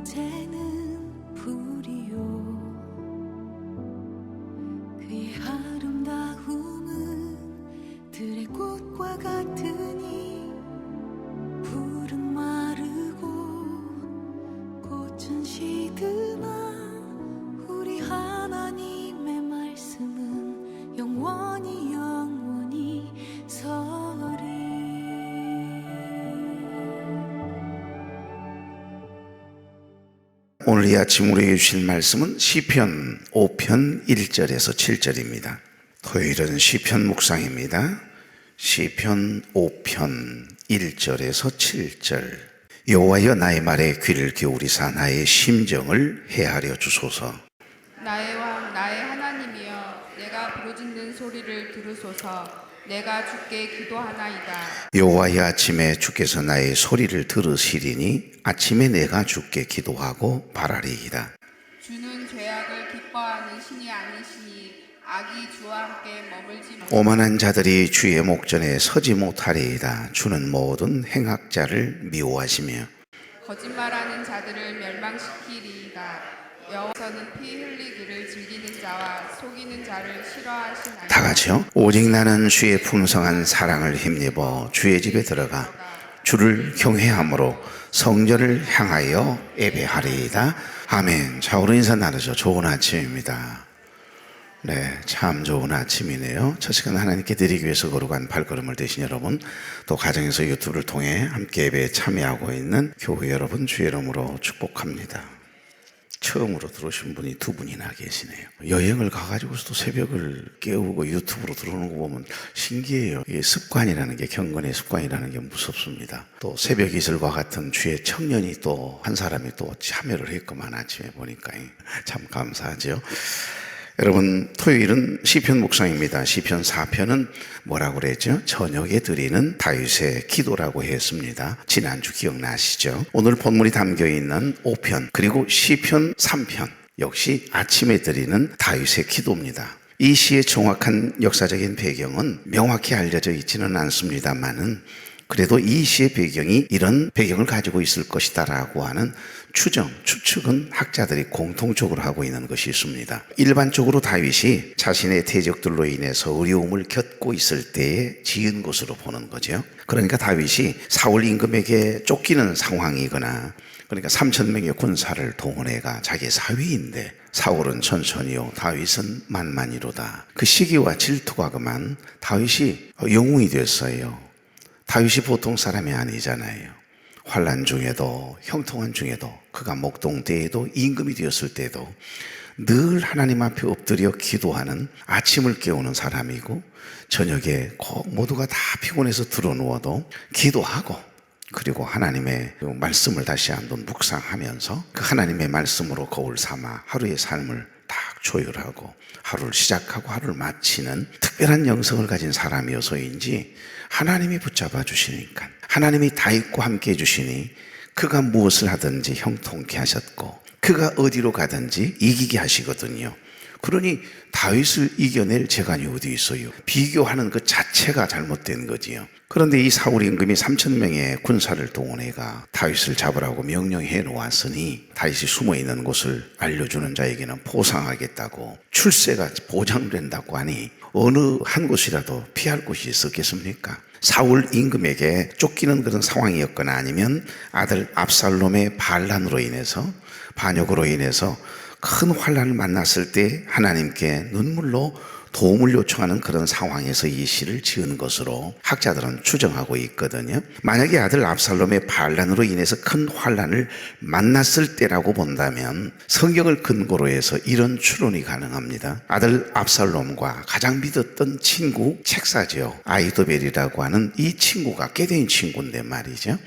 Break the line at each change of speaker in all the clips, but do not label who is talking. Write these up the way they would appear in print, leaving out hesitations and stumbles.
이제는 불이요 그의 아름다움은 들의 꽃과 같으니 풀은 마르고 꽃은 시드나 우리 하나님의 말씀은 영원히 서리.
오늘 이 아침 우리에게 주실 말씀은 시편 5편 1절에서 7절입니다. 토요일은 시편 묵상입니다. 시편 5편 1절에서 7절. 여호와여 나의 말에 귀를 기울이사 나의 심정을 헤아려 주소서.
나의 왕 나의 하나님이여 내가 부르짖는 소리를 들으소서. 내가 주께 기도하나이다.
여호와여 아침에 주께서 나의 소리를 들으시리니 아침에 내가 주께 기도하고 바라리이다.
주는 죄악을 기뻐하는 신이 아니시니 악이 주와 함께 머물지 못.
오만한 자들이 주의 목전에 서지 못하리이다. 주는 모든 행악자를 미워하시며
거짓말하는 자들을 멸망시키리이다. 여호와께서는 피 흘리기를 즐기는 자와 속이는 자를 싫어하시나이다.
다 같이요. 오직 나는 주의 풍성한 사랑을 힘입어 주의 집에 들어가 주를 경외함으로 성전을 향하여 예배하리이다. 아멘. 자, 오늘 인사 나누죠. 좋은 아침입니다. 네, 참 좋은 아침이네요. 첫 시간 하나님께 드리기 위해서 거룩한 발걸음을 되신 여러분, 또 가정에서 유튜브를 통해 함께 예배에 참여하고 있는 교회 여러분, 주의 이름으로 축복합니다. 처음으로 들어오신 분이 두 분이나 계시네요. 여행을 가가지고서도 새벽을 깨우고 유튜브로 들어오는 거 보면 신기해요. 이게 습관이라는 게, 경건의 습관이라는 게 무섭습니다. 또 새벽 이슬과 같은 주의 청년이 또 한 사람이 또 참여를 했구만, 아침에 보니까. 참 감사하죠. 여러분, 토요일은 시편 묵상입니다. 시편 4편은 뭐라고 그랬죠? 저녁에 드리는 다윗의 기도라고 했습니다. 지난주 기억나시죠? 오늘 본문이 담겨있는 5편 그리고 시편 3편 역시 아침에 드리는 다윗의 기도입니다. 이 시의 정확한 역사적인 배경은 명확히 알려져 있지는 않습니다만은 그래도 이 시의 배경이 이런 배경을 가지고 있을 것이다 라고 하는 추측은 학자들이 공통적으로 하고 있는 것이 있습니다. 일반적으로 다윗이 자신의 대적들로 인해서 어려움을 겪고 있을 때에 지은 것으로 보는 거죠. 그러니까 다윗이 사울 임금에게 쫓기는 상황이거나, 그러니까 3,000명의 군사를 동원해가 자기 사위인데 사울은 천천히요 다윗은 만만이로다. 그 시기와 질투가 그만 다윗이 영웅이 됐어요. 다윗이 보통 사람이 아니잖아요. 환난 중에도 형통한 중에도 그가 목동 때에도 임금이 되었을 때도 늘 하나님 앞에 엎드려 기도하는, 아침을 깨우는 사람이고, 저녁에 모두가 다 피곤해서 드러누워도 기도하고, 그리고 하나님의 말씀을 다시 한번 묵상하면서 그 하나님의 말씀으로 거울 삼아 하루의 삶을 딱 조율하고 하루를 시작하고 하루를 마치는 특별한 영성을 가진 사람이어서인지 하나님이 붙잡아 주시니까, 하나님이 다윗과 함께 해주시니 그가 무엇을 하든지 형통케 하셨고 그가 어디로 가든지 이기게 하시거든요. 그러니 다윗을 이겨낼 재간이 어디 있어요? 비교하는 그 자체가 잘못된 거지요. 그런데 이 사울 임금이 3,000명의 군사를 동원해가 다윗을 잡으라고 명령해 놓았으니 다윗이 숨어있는 곳을 알려주는 자에게는 보상하겠다고, 출세가 보장된다고 하니 어느 한 곳이라도 피할 곳이 있었겠습니까? 사울 임금에게 쫓기는 그런 상황이었거나 아니면 아들 압살롬의 반란으로 인해서, 반역으로 인해서 큰 환난을 만났을 때 하나님께 눈물로 도움을 요청하는 그런 상황에서 이 시를 지은 것으로 학자들은 추정하고 있거든요. 만약에 아들 압살롬의 반란으로 인해서 큰 환난을 만났을 때라고 본다면 성경을 근거로 해서 이런 추론이 가능합니다. 아들 압살롬과 가장 믿었던 친구 책사죠, 아이도벨이라고 하는 이 친구가 깨대인 친구인데 말이죠,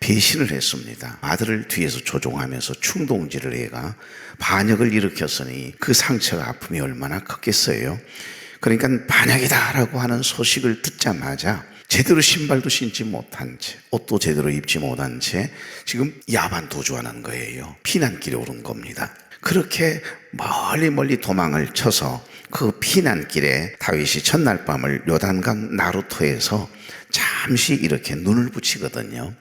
배신을 했습니다. 아들을 뒤에서 조종하면서 충동질을 해가 반역을 일으켰으니 그 상처가, 아픔이 얼마나 컸겠어요. 그러니까 반역이다라고 하는 소식을 듣자마자 제대로 신발도 신지 못한 채, 옷도 제대로 입지 못한 채 지금 야반 도주하는 거예요. 피난길에 오른 겁니다. 그렇게 멀리 도망을 쳐서 그 피난길에 다윗이 첫날 밤을 요단강 나루터에서 잠시 이렇게 눈을 붙이거든요.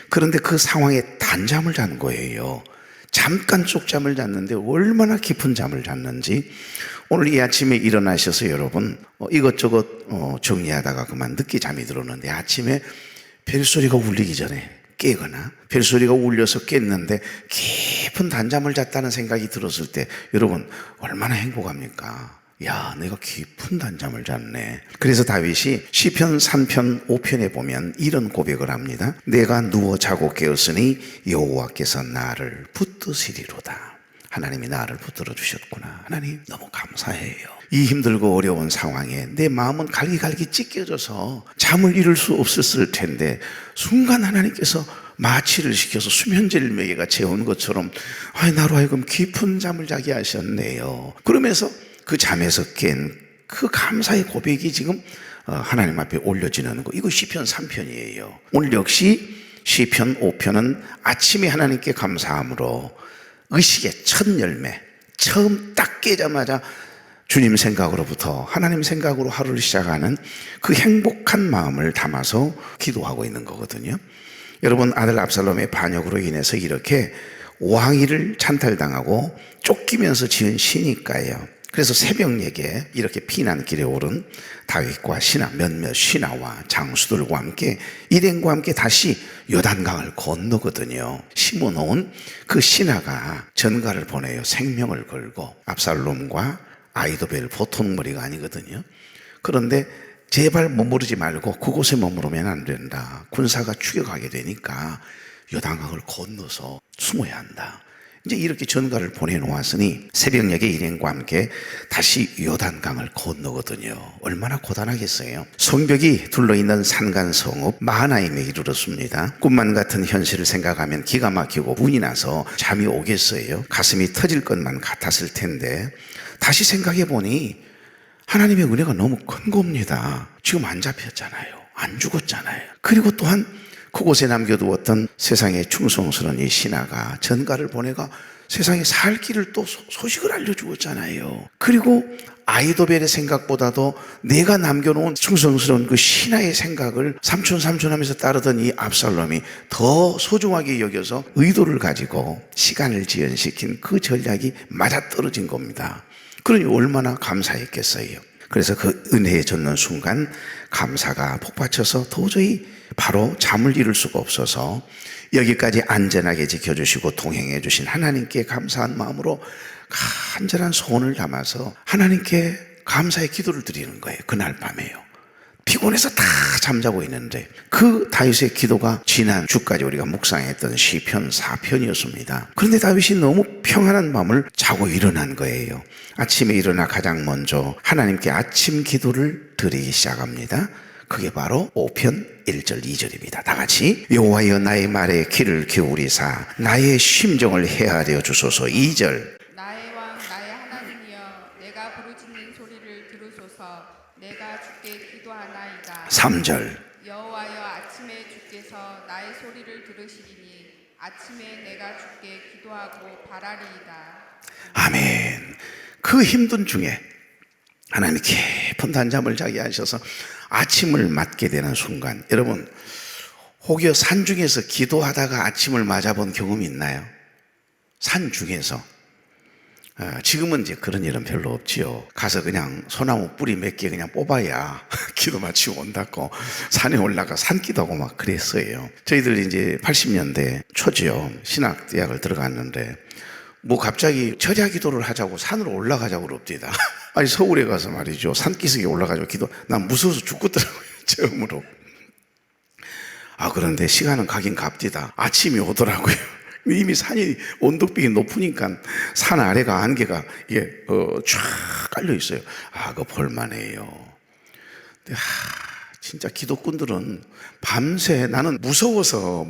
그런데 그 상황에 단잠을 잔 거예요. 잠깐 쪽잠을 잤는데 얼마나 깊은 잠을 잤는지 오늘 이 아침에 일어나셔서 여러분 이것저것 정리하다가 그만 늦게 잠이 들었는데 아침에 벨소리가 울리기 전에 깨거나 벨소리가 울려서 깼는데 깊은 단잠을 잤다는 생각이 들었을 때 여러분 얼마나 행복합니까? 야, 내가 깊은 단잠을 잤네. 그래서 다윗이 시편 3편 5편에 보면 이런 고백을 합니다. 내가 누워 자고 깨었으니 여호와께서 나를 붙드시리로다. 하나님이 나를 붙들어 주셨구나. 하나님 너무 감사해요. 이 힘들고 어려운 상황에 내 마음은 갈기갈기 찢겨져서 잠을 이룰 수 없었을 텐데 순간 하나님께서 마취를 시켜서 수면제를 먹이가 재운 것처럼 나로 하여금 깊은 잠을 자게 하셨네요. 그러면서 그 잠에서 깬 그 감사의 고백이 지금 하나님 앞에 올려지는 거. 이거 시편 3편이에요. 오늘 역시 시편 5편은 아침에 하나님께 감사함으로 의식의 첫 열매, 처음 딱 깨자마자 주님 생각으로부터 하나님 생각으로 하루를 시작하는 그 행복한 마음을 담아서 기도하고 있는 거거든요. 여러분, 아들 압살롬의 반역으로 인해서 이렇게 왕위를 찬탈당하고 쫓기면서 지은 시니까요. 그래서 새벽녘에 이렇게 피난길에 오른 다윗과 신하 몇몇 신하와 장수들과 함께 일행과 함께 다시 요단강을 건너거든요. 심어놓은 그 신하가 전가를 보내요. 생명을 걸고. 압살롬과 아이도벨 보통 머리가 아니거든요. 그런데 제발 머무르지 말고 그곳에 머무르면 안 된다. 군사가 추격하게 되니까 요단강을 건너서 숨어야 한다. 이제 이렇게 전가를 보내놓았으니 새벽녘에 일행과 함께 다시 요단강을 건너거든요. 얼마나 고단하겠어요. 성벽이 둘러있는 산간성읍 마하나임에 이르렀습니다. 꿈만 같은 현실을 생각하면 기가 막히고 분이 나서 잠이 오겠어요. 가슴이 터질 것만 같았을 텐데 다시 생각해보니 하나님의 은혜가 너무 큰 겁니다. 지금 안 잡혔잖아요. 안 죽었잖아요. 그리고 또한 그곳에 남겨두었던 세상에 충성스러운 이 신하가 전가를 보내가 세상에 살 길을 또 소식을 알려주었잖아요. 그리고 아이도벨의 생각보다도 내가 남겨놓은 충성스러운 그 신하의 생각을 삼촌 하면서 따르던 이 압살롬이 더 소중하게 여겨서 의도를 가지고 시간을 지연시킨 그 전략이 맞아떨어진 겁니다. 그러니 얼마나 감사했겠어요. 그래서 그 은혜에 젖는 순간 감사가 폭받쳐서 도저히 바로 잠을 이룰 수가 없어서 여기까지 안전하게 지켜주시고 동행해 주신 하나님께 감사한 마음으로 간절한 소원을 담아서 하나님께 감사의 기도를 드리는 거예요. 그날 밤에요. 피곤해서 다 잠자고 있는데 그 다윗의 기도가 지난 주까지 우리가 묵상했던 시편 4편이었습니다. 그런데 다윗이 너무 평안한 밤을 자고 일어난 거예요. 아침에 일어나 가장 먼저 하나님께 아침 기도를 드리기 시작합니다. 그게 바로 5편 1절 2절입니다. 다 같이 여호와여 나의 말에 귀를 기울이사 나의 심정을 헤아려 주소서. 2절
나의 왕 나의 하나님이여 내가 부르짖는 소리를 들으소서. 내가 주께 기도하나이다.
3절
여호와여 아침에 주께서 나의 소리를 들으시리니 아침에 내가 주께 기도하고 바라리이다.
아멘. 그 힘든 중에 하나님이 깊은 단잠을 자게 하셔서 아침을 맞게 되는 순간, 여러분 혹여 산 중에서 기도하다가 아침을 맞아본 경험이 있나요? 산 중에서. 지금은 이제 그런 일은 별로 없지요. 가서 그냥 소나무 뿌리 몇 개 그냥 뽑아야 기도 마치고 온다고 산에 올라가 산기도하고 막 그랬어요. 저희들 이제 80년대 초죠. 신학대학을 들어갔는데 뭐 갑자기 철야 기도를 하자고 산으로 올라가자고 그럽디다. 아니 서울에 가서 말이죠. 산기슭에 올라가지고 기도, 난 무서워서 죽겠더라고요. 처음으로. 그런데 시간은 가긴 갑디다. 아침이 오더라고요. 이미 산이 언덕벽이 높으니까 산 아래가 안개가 이게 쫙 깔려 있어요. 그거 볼만해요. 근데 진짜 기독군들은 밤새 나는 무서워서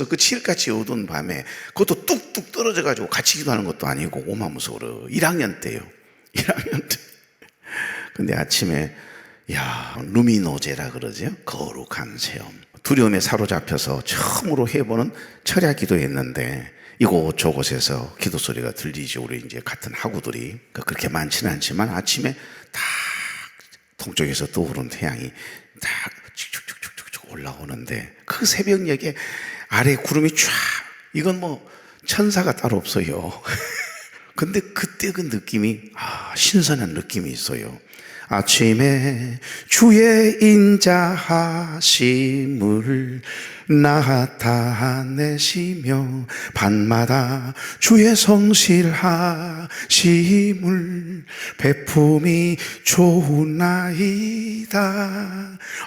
그 칠같이 어두운 밤에 그것도 뚝뚝 떨어져 가지고 같이 기도하는 것도 아니고 오마 무서워라. 1학년 때요. 1학년 때. 근데 아침에 루미노제라 그러죠. 거룩한 체험. 두려움에 사로잡혀서 처음으로 해보는 철야 기도였는데 이곳저곳에서 기도 소리가 들리죠. 우리 이제 같은 학우들이 그렇게 많지는 않지만 아침에 딱 동쪽에서 떠오른 태양이 딱 쭉쭉쭉쭉 올라오는데 그 새벽녘에 아래 구름이 쫙, 이건 뭐 천사가 따로 없어요. 근데 그때 그 느낌이 신선한 느낌이 있어요. 아침에 주의 인자하심을 나타내시며 밤마다 주의 성실하심을 베품이 좋으나이다.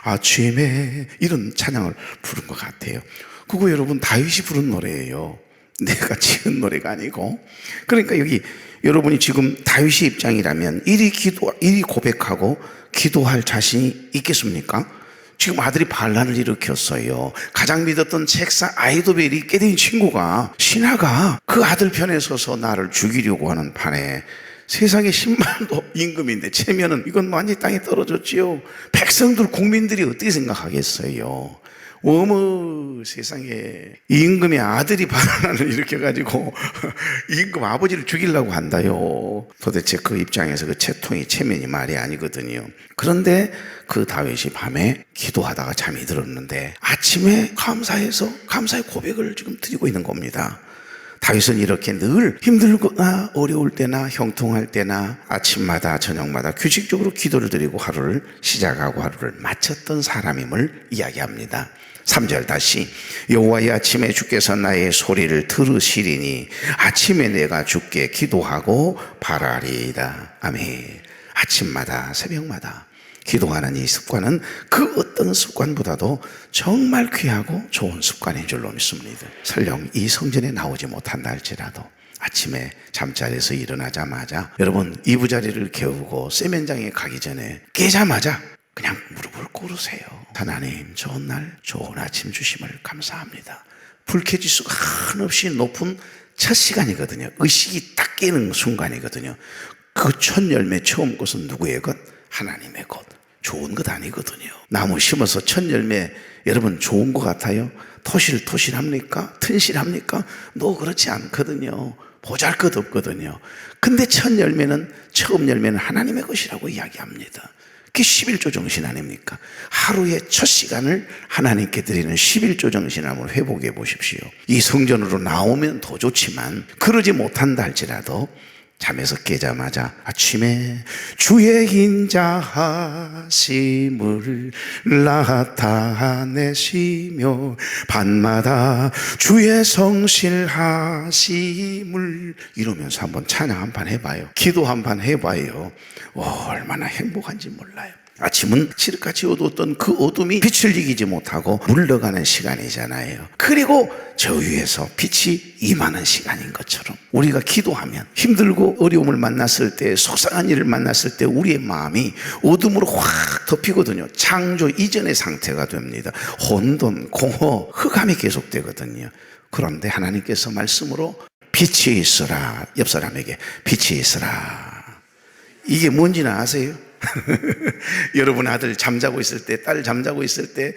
아침에 이런 찬양을 부른 것 같아요. 그거 여러분 다윗이 부른 노래예요. 내가 지은 노래가 아니고. 그러니까 여기 여러분이 지금 다윗의 입장이라면 이리 고백하고 기도할 자신이 있겠습니까? 지금 아들이 반란을 일으켰어요. 가장 믿었던 책사 아이도벨이 깨진 친구가 신하가 그 아들 편에 서서 나를 죽이려고 하는 판에 세상에 10만도 임금인데 체면은 이건 완전히 땅에 떨어졌지요. 백성들 국민들이 어떻게 생각하겠어요? 어머 세상에 임금의 아들이 반란을 일으켜가지고 임금 아버지를 죽이려고 한다요. 도대체 그 입장에서 그 채통이 체면이 말이 아니거든요. 그런데 그 다윗이 밤에 기도하다가 잠이 들었는데 아침에 감사해서 감사의 고백을 지금 드리고 있는 겁니다. 다윗은 이렇게 늘 힘들거나 어려울 때나 형통할 때나 아침마다 저녁마다 규칙적으로 기도를 드리고 하루를 시작하고 하루를 마쳤던 사람임을 이야기합니다. 3절 다시 여호와의 아침에 주께서 나의 소리를 들으시리니 아침에 내가 주께 기도하고 바라리이다. 아멘. 아침마다 새벽마다 기도하는 이 습관은 그 어떤 습관보다도 정말 귀하고 좋은 습관인 줄로 믿습니다. 설령 이 성전에 나오지 못한다 할지라도 아침에 잠자리에서 일어나자마자 여러분 이부자리를 개우고 세면장에 가기 전에 깨자마자 그냥 무릎을 꿇으세요. 하나님 좋은 날 좋은 아침 주심을 감사합니다. 불쾌지수가 한없이 높은 첫 시간이거든요. 의식이 딱 깨는 순간이거든요. 그 첫 열매 처음 것은 누구의 것? 하나님의 것. 좋은 것 아니거든요. 나무 심어서 첫 열매 여러분 좋은 것 같아요? 토실토실합니까? 튼실합니까? 그렇지 않거든요. 보잘것없거든요. 근데 첫 열매는 처음 열매는 하나님의 것이라고 이야기합니다. 그게 11조 정신 아닙니까? 하루의 첫 시간을 하나님께 드리는 11조 정신을 한번 회복해 보십시오. 이 성전으로 나오면 더 좋지만 그러지 못한다 할지라도 잠에서 깨자마자 아침에 주의 인자하심을 나타내시며 밤마다 주의 성실하심을 이러면서 한번 찬양 한판 해봐요. 기도 한판 해봐요. 얼마나 행복한지 몰라요. 아침은 칠흑같이 어두웠던 그 어둠이 빛을 이기지 못하고 물러가는 시간이잖아요. 그리고 저 위에서 빛이 임하는 시간인 것처럼 우리가 기도하면 힘들고 어려움을 만났을 때 속상한 일을 만났을 때 우리의 마음이 어둠으로 확 덮이거든요. 창조 이전의 상태가 됩니다. 혼돈, 공허, 흑암이 계속되거든요. 그런데 하나님께서 말씀으로 빛이 있으라. 옆 사람에게 빛이 있으라. 이게 뭔지는 아세요? 여러분 아들 잠자고 있을 때, 딸 잠자고 있을 때,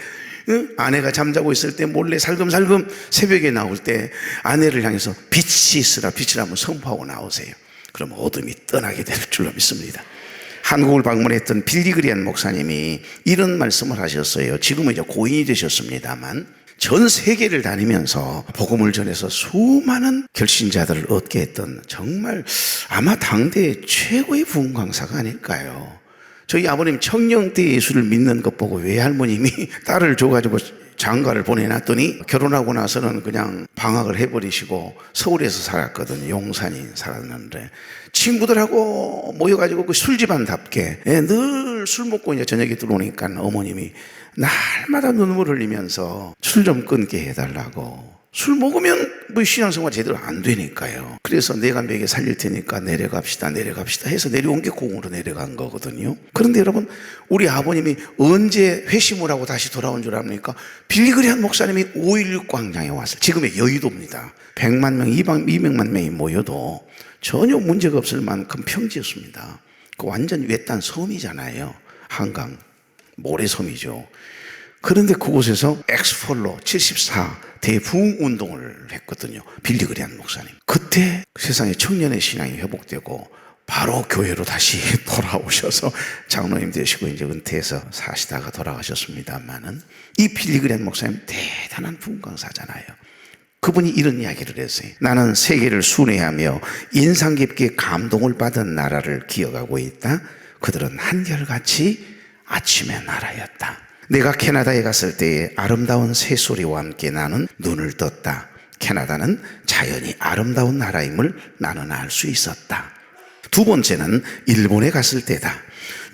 아내가 잠자고 있을 때 몰래 살금살금 새벽에 나올 때 아내를 향해서 빛이 있으라, 빛을 한번 선포하고 나오세요. 그럼 어둠이 떠나게 될 줄로 믿습니다. 한국을 방문했던 빌리그리안 목사님이 이런 말씀을 하셨어요. 지금은 이제 고인이 되셨습니다만 전 세계를 다니면서 복음을 전해서 수많은 결신자들을 얻게 했던 정말 아마 당대 최고의 부흥 강사가 아닐까요? 저희 아버님 청년 때 예수를 믿는 것 보고 외할머님이 딸을 줘가지고 장가를 보내놨더니 결혼하고 나서는 그냥 방학을 해버리시고 서울에서 살았거든요. 용산이 살았는데 친구들하고 모여가지고 그 술집안답게 늘 술 먹고 이제 저녁에 들어오니까 어머님이 날마다 눈물 흘리면서 술 좀 끊게 해달라고. 술 먹으면 뭐 신앙생활 제대로 안 되니까요. 그래서 내가 매개 살릴 테니까 내려갑시다 해서 내려온 게 공으로 내려간 거거든요. 그런데 여러분 우리 아버님이 언제 회심을 하고 다시 돌아온 줄 압니까? 빌리그리안 목사님이 5.16 광장에 왔어요. 지금의 여의도입니다. 100만 명, 200만 명이 모여도 전혀 문제가 없을 만큼 평지였습니다. 그 완전 외딴 섬이잖아요. 한강 모래섬이죠. 그런데 그곳에서 엑스폴로 74 대부흥운동을 했거든요. 빌리그리안 목사님. 그때 세상에 청년의 신앙이 회복되고 바로 교회로 다시 돌아오셔서 장로님 되시고 이제 은퇴해서 사시다가 돌아가셨습니다만은 이 빌리그리안 목사님 대단한 부흥 강사잖아요. 그분이 이런 이야기를 했어요. 나는 세계를 순회하며 인상 깊게 감동을 받은 나라를 기억하고 있다. 그들은 한결같이 아침의 나라였다. 내가 캐나다에 갔을 때에 아름다운 새소리와 함께 나는 눈을 떴다. 캐나다는 자연이 아름다운 나라임을 나는 알 수 있었다. 두 번째는 일본에 갔을 때다.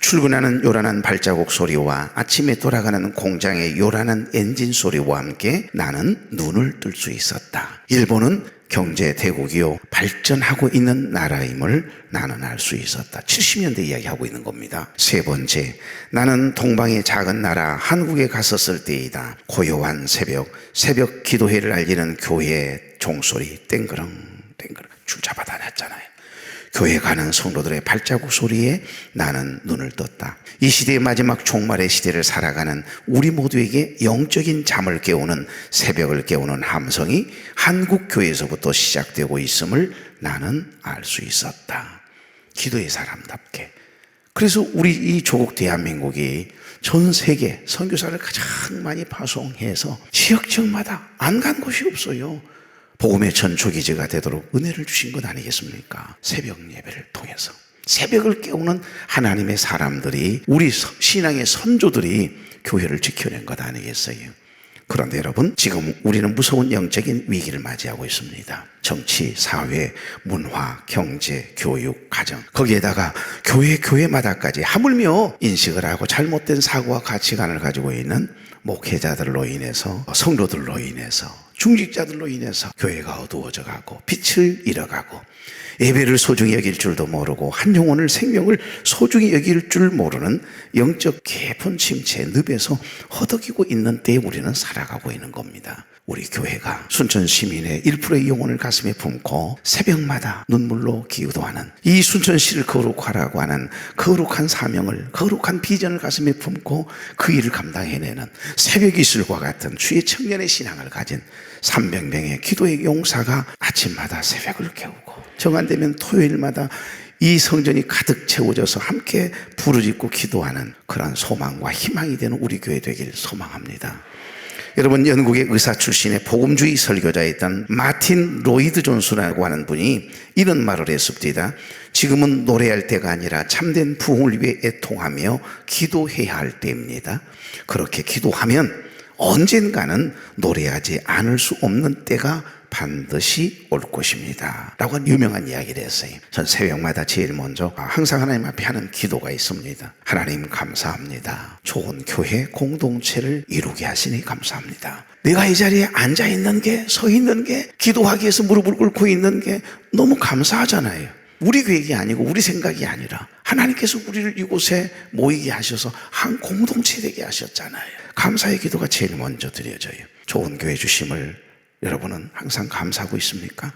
출근하는 요란한 발자국 소리와 아침에 돌아가는 공장의 요란한 엔진 소리와 함께 나는 눈을 뜰 수 있었다. 일본은 경제 대국이요 발전하고 있는 나라임을 나는 알 수 있었다. 70년대 이야기하고 있는 겁니다. 세 번째, 나는 동방의 작은 나라 한국에 갔었을 때이다. 고요한 새벽 기도회를 알리는 교회의 종소리 땡그렁 줄 잡아 다녔잖아요. 교회 가는 성도들의 발자국 소리에 나는 눈을 떴다. 이 시대의 마지막 종말의 시대를 살아가는 우리 모두에게 영적인 잠을 깨우는, 새벽을 깨우는 함성이 한국 교회에서부터 시작되고 있음을 나는 알 수 있었다. 기도의 사람답게. 그래서 우리 이 조국 대한민국이 전 세계 선교사를 가장 많이 파송해서 지역마다 안 간 곳이 없어요. 복음의 전초기지가 되도록 은혜를 주신 것 아니겠습니까? 새벽 예배를 통해서 새벽을 깨우는 하나님의 사람들이, 우리 신앙의 선조들이 교회를 지켜낸 것 아니겠어요? 그런데 여러분, 지금 우리는 무서운 영적인 위기를 맞이하고 있습니다. 정치, 사회, 문화, 경제, 교육, 가정, 거기에다가 교회마다까지 하물며 인식을 하고 잘못된 사고와 가치관을 가지고 있는 목회자들로 인해서, 성도들로 인해서, 중직자들로 인해서 교회가 어두워져 가고 빛을 잃어가고 예배를 소중히 여길 줄도 모르고 한 영혼을, 생명을 소중히 여길 줄 모르는 영적 깊은 침체의 늪에서 허덕이고 있는 때에 우리는 살아가고 있는 겁니다. 우리 교회가 순천 시민의 1%의 영혼을 가슴에 품고 새벽마다 눈물로 기도하는, 이 순천시를 거룩하라고 하는 거룩한 사명을, 거룩한 비전을 가슴에 품고 그 일을 감당해내는 새벽 이슬과 같은 주의 청년의 신앙을 가진 300명의 기도의 용사가 아침마다 새벽을 깨우고 정한되면 토요일마다 이 성전이 가득 채워져서 함께 부르짖고 기도하는 그런 소망과 희망이 되는 우리 교회 되길 소망합니다. 여러분, 영국의 의사 출신의 복음주의 설교자였던 마틴 로이드 존스라고 하는 분이 이런 말을 했습니다. 지금은 노래할 때가 아니라 참된 부흥을 위해 애통하며 기도해야 할 때입니다. 그렇게 기도하면 언젠가는 노래하지 않을 수 없는 때가 반드시 올 것입니다 라고 하는 유명한 이야기를 했어요. 전 새벽마다 제일 먼저 항상 하나님 앞에 하는 기도가 있습니다. 하나님 감사합니다. 좋은 교회 공동체를 이루게 하시니 감사합니다. 내가 이 자리에 앉아 있는 게, 서 있는 게, 기도하기 위해서 무릎을 꿇고 있는 게 너무 감사하잖아요. 우리 계획이 아니고 우리 생각이 아니라 하나님께서 우리를 이곳에 모이게 하셔서 한 공동체 되게 하셨잖아요. 감사의 기도가 제일 먼저 드려져요. 좋은 교회 주심을 여러분은 항상 감사하고 있습니까?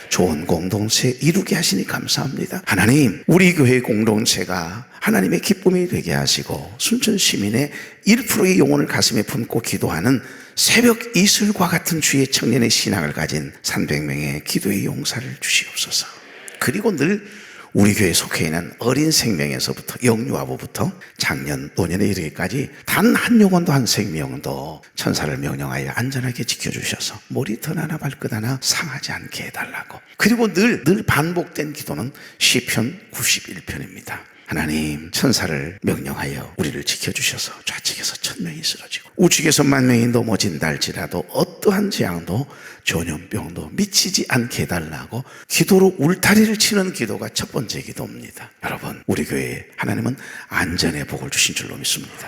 좋은 공동체 이루게 하시니 감사합니다. 하나님, 우리 교회 공동체가 하나님의 기쁨이 되게 하시고 순천 시민의 1%의 영혼을 가슴에 품고 기도하는 새벽 이슬과 같은 주의 청년의 신앙을 가진 300명의 기도의 용사를 주시옵소서. 그리고 늘 우리 교회에 속해 있는 어린 생명에서부터, 영유아부부터 작년, 노년에 이르기까지 단 한 영혼도, 한 생명도 천사를 명령하여 안전하게 지켜주셔서 머리털 하나 발끝 하나 상하지 않게 해달라고. 그리고 늘 반복된 기도는 시편 91편입니다. 하나님, 천사를 명령하여 우리를 지켜주셔서 좌측에서 1000명이 쓰러지고 우측에서 10,000명이 넘어진다 할지라도 어떠한 재앙도 전염병도 미치지 않게 해달라고 기도로 울타리를 치는 기도가 첫 번째 기도입니다. 여러분, 우리 교회에 하나님은 안전의 복을 주신 줄로 믿습니다.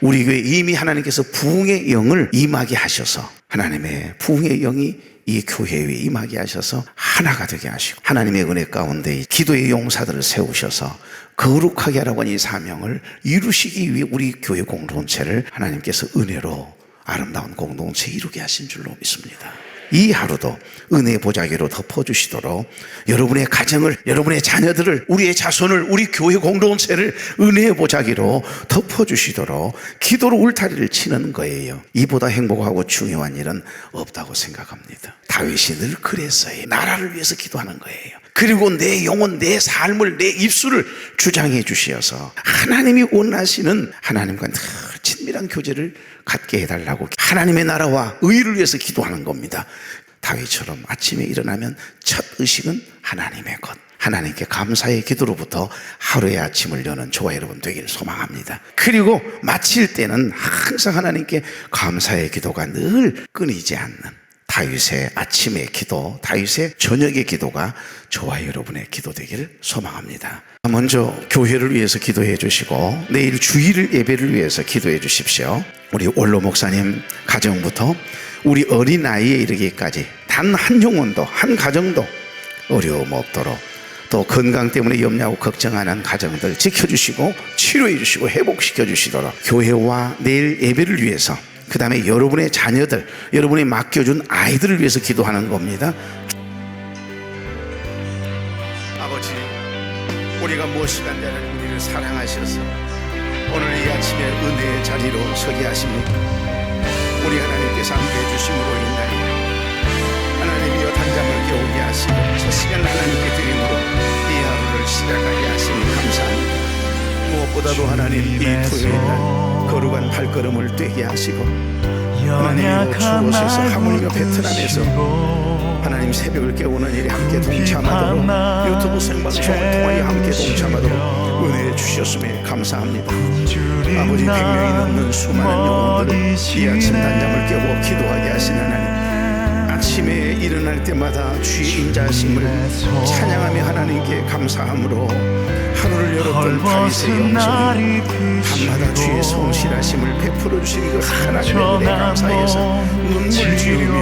우리 교회에 이미 하나님께서 부흥의 영을 임하게 하셔서, 하나님의 부흥의 영이 이 교회 위에 임하게 하셔서 하나가 되게 하시고, 하나님의 은혜 가운데 기도의 용사들을 세우셔서 거룩하게 하라고 하는 이 사명을 이루시기 위해 우리 교회 공동체를 하나님께서 은혜로 아름다운 공동체 이루게 하신 줄로 믿습니다. 이 하루도 은혜의 보자기로 덮어주시도록 여러분의 가정을, 여러분의 자녀들을, 우리의 자손을, 우리 교회 공동체를 은혜의 보자기로 덮어주시도록 기도로 울타리를 치는 거예요. 이보다 행복하고 중요한 일은 없다고 생각합니다. 다윗이 늘 그랬어요. 나라를 위해서 기도하는 거예요. 그리고 내 영혼, 내 삶을, 내 입술을 주장해 주시어서 하나님이 원하시는 하나님과 늘 친밀한 교제를 갖게 해달라고 하나님의 나라와 의를 위해서 기도하는 겁니다. 다윗처럼 아침에 일어나면 첫 의식은 하나님의 것, 하나님께 감사의 기도로부터 하루의 아침을 여는 저와 여러분 되기를 소망합니다. 그리고 마칠 때는 항상 하나님께 감사의 기도가 늘 끊이지 않는 다윗의 아침의 기도, 다윗의 저녁의 기도가 저와 여러분의 기도 되기를 소망합니다. 먼저 교회를 위해서 기도해 주시고 내일 주일 예배를 위해서 기도해 주십시오. 우리 원로 목사님 가정부터 우리 어린아이에 이르기까지 단 한 영혼도 한 가정도 어려움 없도록, 또 건강 때문에 염려하고 걱정하는 가정들 지켜주시고 치료해 주시고 회복시켜 주시도록 교회와 내일 예배를 위해서, 그 다음에 여러분의 자녀들, 여러분이 맡겨준 아이들을 위해서 기도하는 겁니다. 아버지, 우리가 무엇이간 자를 우리를 사랑하셔서 오늘 이 아침에 은혜의 자리로 서게 하십니까? 우리 하나님께서 함께해 주심으로 인하여 하나님이여 단잠을 깨우게 하시고 첫 시간 하나님께 드림으로 이 하루를 시작하게 하시니 감사합니다. 무엇보다도 하나님 이 토요일날 거룩한 발걸음을 떼게 하시고 하나님 이곳에서 하물며 베트남에서 하나님 새벽을 깨우는 일에 함께 동참하도록 유튜브 생방송을 통하여 함께 동참하도록 은혜 주셨음에 감사합니다. 아버지 100명이 넘는 수많은 영혼들을 이 아침 단잠을 깨워 기도하게 하시는 하나님, 아침에 일어날 때마다 주의 인자하심을 찬양하며 하나님께 감사함으로 하루를 열었던 다윗의 영성이 밤마다 주의 성실하심을 베풀어 주신 그 하나님의 은혜 감사해서 눈물 지으며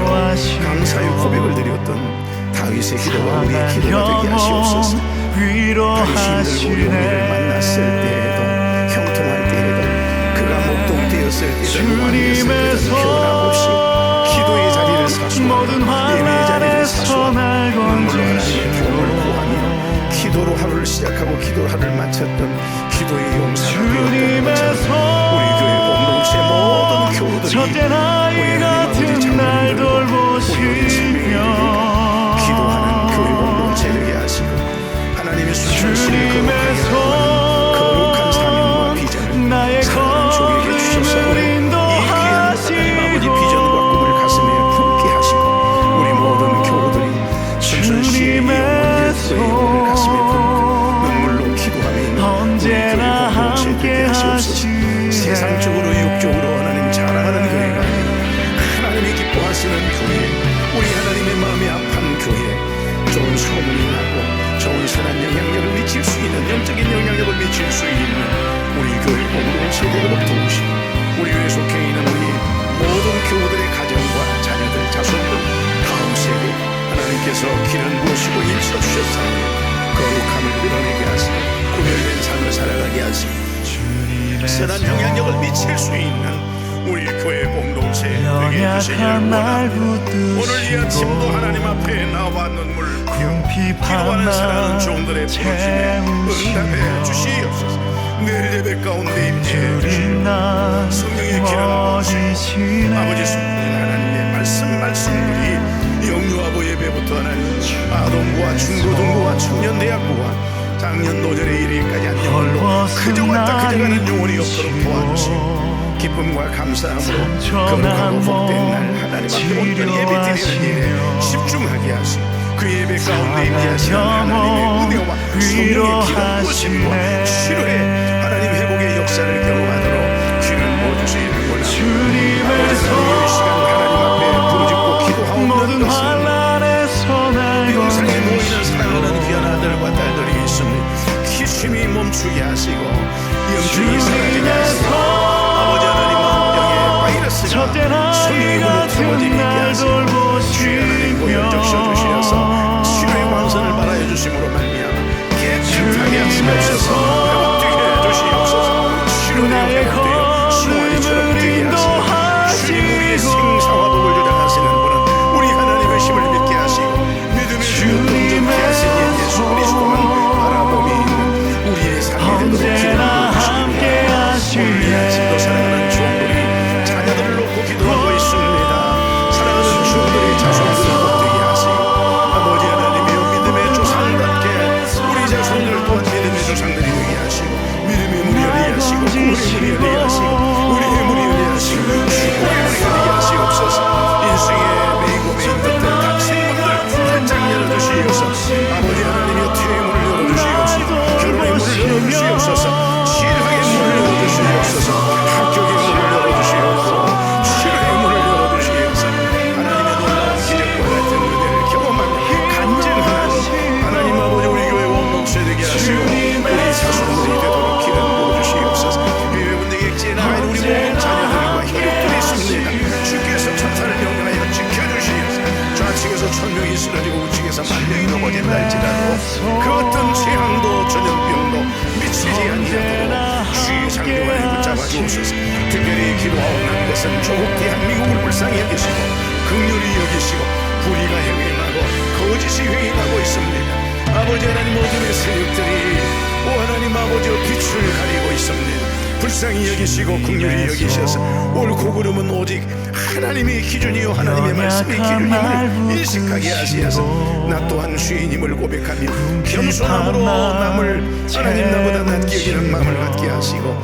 감사의 고백을 드렸던 다윗의 기도가 우리의 기도가 되게 하시옵소서. 다윗이 힘들고 우리를 만났을 때에도, 형통할 때에도, 그가 목동되었을 때에도, 무한이었을 때에도 변함없이 기도의 자리를 사수하고 예배의 자리를 사수하고 눈물로 하나님의 도움을 구하며 기도로 하루를 시작하고 기도로 하루를 마쳤던 기도의 용사가 되었던 것처럼 우리 교회 공동체 모든 교우들이 우리 하나님 아버지 장로님들 우리 생명을 기도하는 교회 공동체 되게 하시고 하나님의 수천심을 거룩하게 하는 거룩한 사명과 비전을 사랑하는 종에게 주셔서 이 귀한 하나님 아버지 비전과 꿈을 가슴에 품게 하시고 우리 모든 교우들이 순순시의 영원의 소임을 가슴에 품고 눈물로 기도하며 있는 우리 교회 공동체 되게 하시옵소서. 세상적으로 육적으로 하나님 자랑하는 교회가 아니라 하나님이 기뻐하시는 교회, 우리 하나님의 마음이 아픈 교회, 좋은 소문이 나고 좋은 선한 영향력을 미칠 수 있는, 영적인 영향력을 미칠 수 있는 우리 교회 공동체 되도록 도우시고 우리 교회에 속해 있는 우리 모든 교우들의 가정과 자녀들, 자손들 가운데 하나님께서 길을 모시고 일쳐 주셨사오니 거룩함을 드러내게 하시고 구별된 삶을 살아가게 하시고 선한 영향력을 미칠 수 있는 우리 교회 공동체 되게 해주시기를 원합니다. 오늘 이 아침도 하나님 앞에 나와 눈물 기도하는 사랑하는 종들의 부르심에 응답해 주시옵소서. 내일 예배 가운데 임재해 주시고 성령의 길은 모시고 아버지 숨긴 하나님의 말씀들이 영유아부 예배부터 하나님 아동부와 중고등부와 청년대학부와 작년 노년의 이르기까지 한 영혼로 그저 왔다 그저 가는 영혼이 없도록 도와주시고 기쁨과 감사함으로 거룩하고 복된 날 하나님 앞에 온전히 예배 드리는 일에 집중하게 하시고 그 예배 가운데 임재하시는 하나님의 은혜와 성령의 기름 부으심과 치료에 하나님 회복의 역사를 경험하도록 귀를 모아주시기를 원합니다. 아버지 이 시간 하나님 앞에 부르짖고 기도하옵는 것은 영상에 모이는 사랑하는 귀한 아들과 딸들이 있습니다. 기침이 멈추게 하시고 영증이 사라지게 하시고 아버지 하나님 마음병의 바이러스가 성령의 문을 틀어지게 하시고 주의 하나님 고열적 셔주시어서 치료의 광선을 발하여 주심으로 말미암아 깨끗하게 하시옵소서. 회복되게 해주시옵소서. 치료되어 회복되어 수아리처럼 되게 하시고 주님 우리의 생사와 독을 조장하시는 분은 우리 하나님의 힘을 믿게 하시고 믿음의 주요 동정케 하시니 예수 그리스도만 바라봄이 있는 우리의 삶이 되도록 기도하고 주시옵소서. 열어주시옵소서. 아버지 하나님의 퇴의 문을 열어주시옵소서. 결혼의 문을 열어주시옵소서. 신앙의 문을 열어주시옵소서. 합격의 문을 열어주시옵소서. 치료의 문을 열어주시옵소서. 하나님의 놀라운 기적과 같은 은혜를 경험하며 간증하는 하나님 아버지 우리 교회 원목세 되게 하시고 우리 자손들이 되도록 기름 부어주시옵소서. 예배분들에게 엑지나인 우리 모든 자녀들과 혈육들이 있습니다. 주께서 천사를 명령하여 지켜주시옵소서. 좌측에서 1000명이 쓰러지고 우측에서 10,000명이 넘어진다 할지라도 그 어떤 재앙도 전염병도 미치지 아니하도록 주의 장벽을 붙잡아 주옵소서. 특별히 기도하옵는 것은 조국 대한민국을 불쌍히 여기시고 긍휼히 여기시고 불의가 행행하고 거짓이 행행하고 있습니다. 아버지 하나님 어둠의 세력들이 오 하나님 아버지 빛을 가리고 있습니다. 불쌍히 여기시고 긍휼히 여기셔서 옳고 그름은 오직 하나님의 기준이요 하나님의 말씀의 기준임을 인식하게 하시어서 나 또한 주인임을 고백하며 겸손함으로 남을 하나님 나보다 낫게 여기는 마음을 갖게 하시고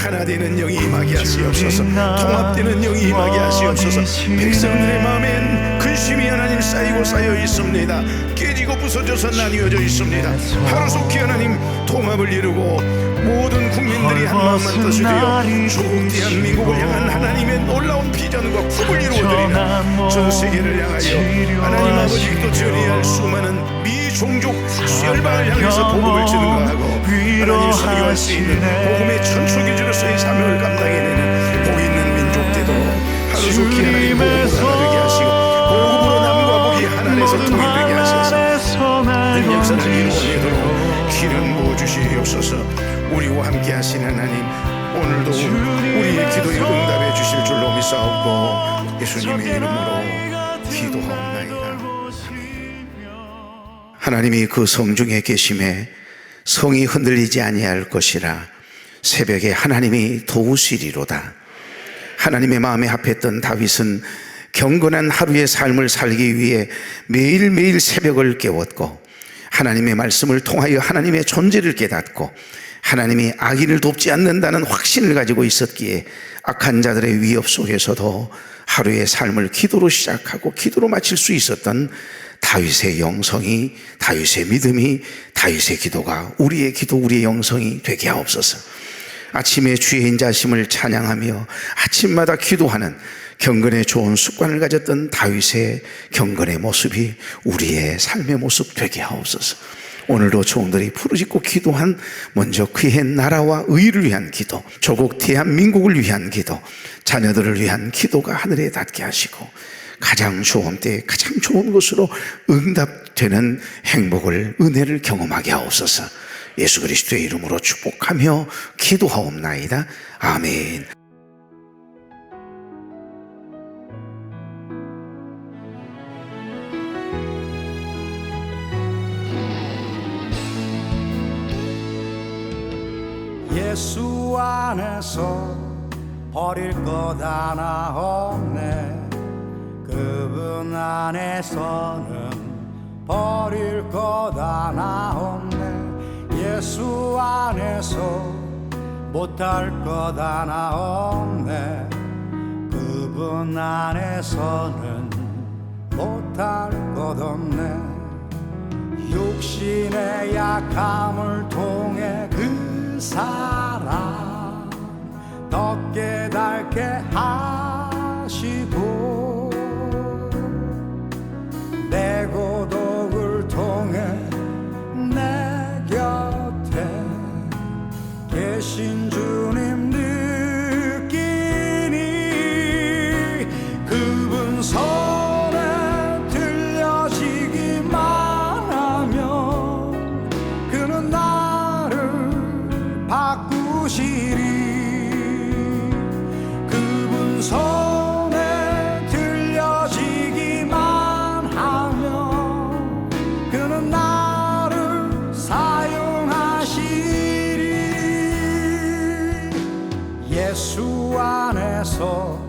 하나 되는 영이 임하게 하시옵소서. 통합되는 영이 임하게 하시옵소서. 백성들의 마음엔 근심이 하나님 쌓이고 쌓여 있습니다. 깨지고 부서져서 나뉘어져 있습니다. 하루속히 하나님 통합을 이루고 모든 국민들이 한 마음만 뜻이 되어 조국 대한민국을 향한 하나님의 놀라운 비전과 꿈을 이루어드리는 전 세계를 향하여 하나님 아버지 또 전해할 수많은 미종족 열방을 향해서 복음을 증거하고 하나님 선교할 수 있는 복음의 천초기주로서의 사명을 감당해내는 복 있는 민족 되도록 하루속히 하나님 복음으로 나누게 하시고 복음으로 남과 복이 하나 돼서 통일되게 하셔서 늘 역사를 이루어내도록 기름 부어주시옵소서. 우리와 함께 하신 하나님 오늘도 우리의 기도에 응답해 주실 줄로 믿사옵고 예수님의 이름으로 기도하옵나이다. 하나님이 그 성중에 계심에 성이 흔들리지 아니할 것이라 새벽에 하나님이 도우시리로다. 하나님의 마음에 합했던 다윗은 경건한 하루의 삶을 살기 위해 매일매일 새벽을 깨웠고 하나님의 말씀을 통하여 하나님의 존재를 깨닫고 하나님이 악인을 돕지 않는다는 확신을 가지고 있었기에 악한 자들의 위협 속에서도 하루의 삶을 기도로 시작하고 기도로 마칠 수 있었던 다윗의 영성이, 다윗의 믿음이, 다윗의 기도가 우리의 기도, 우리의 영성이 되게 하옵소서. 아침에 주의 인자심을 찬양하며 아침마다 기도하는 경건의 좋은 습관을 가졌던 다윗의 경건의 모습이 우리의 삶의 모습 되게 하옵소서. 오늘도 종들이 부르짖고 기도한 먼저 그의 나라와 의를 위한 기도, 조국 대한민국을 위한 기도, 자녀들을 위한 기도가 하늘에 닿게 하시고 가장 좋은 때에 가장 좋은 것으로 응답되는 행복을, 은혜를 경험하게 하옵소서. 예수 그리스도의 이름으로 축복하며 기도하옵나이다. 아멘.
예수 안에서 버릴 것 하나 없네. 그분 안에서는 버릴 것 하나 없네. 예수 안에서 못할 것 하나 없네. 그분 안에서는 못할 것 없네. 육신의 약함을 통해 그 사랑 더 깨닫게 하시고 내 고독을 통해 내 곁에 계신 주님 느끼니 그분 손에 들려지기만 하면 그는 나를 바꾸시리. 그분 손에 들려지기만 하면 그는 나를 사용하시리. 예수 안에서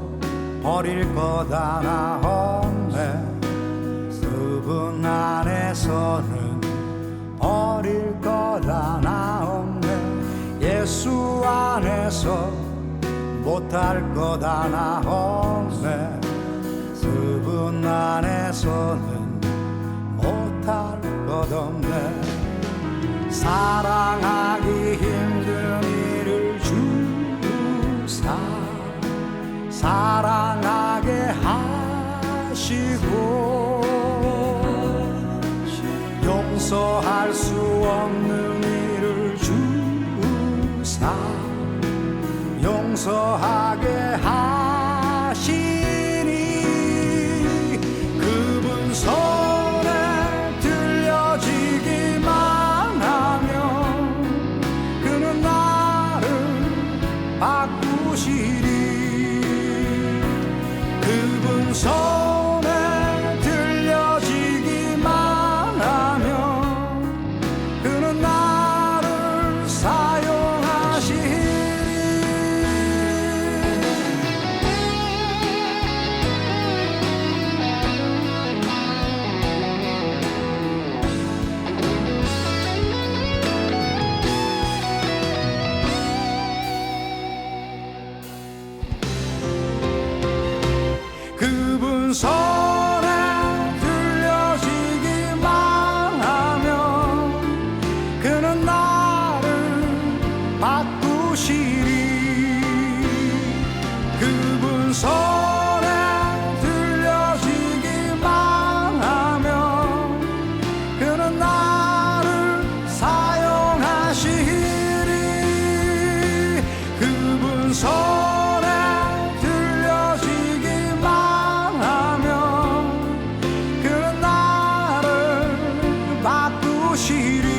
버릴 것 하나 없네. 그분 안에서는 버릴 것 하나 없네. 예수 안에서 못할 것 하나 없네. 그분 안에서는 못할 것 것 없네. 사랑하기 힘든 이를 주사 사랑하게 하시고 용서할 수 없는 일을 주사 용서하게 하시니 그분 손에 들려지기만 하면 그는 나를 바꾸시리. 그분 손에 들려지기만 하면 그는 나를 사용하시리. 그분 손에 들려지기만 하면 그는 나를 바꾸시리. 그분 손에 들려지기만 하면 그는 나를 사용하시리. 그분 손에 들려지기만 하면 그는 나를 바꾸시리.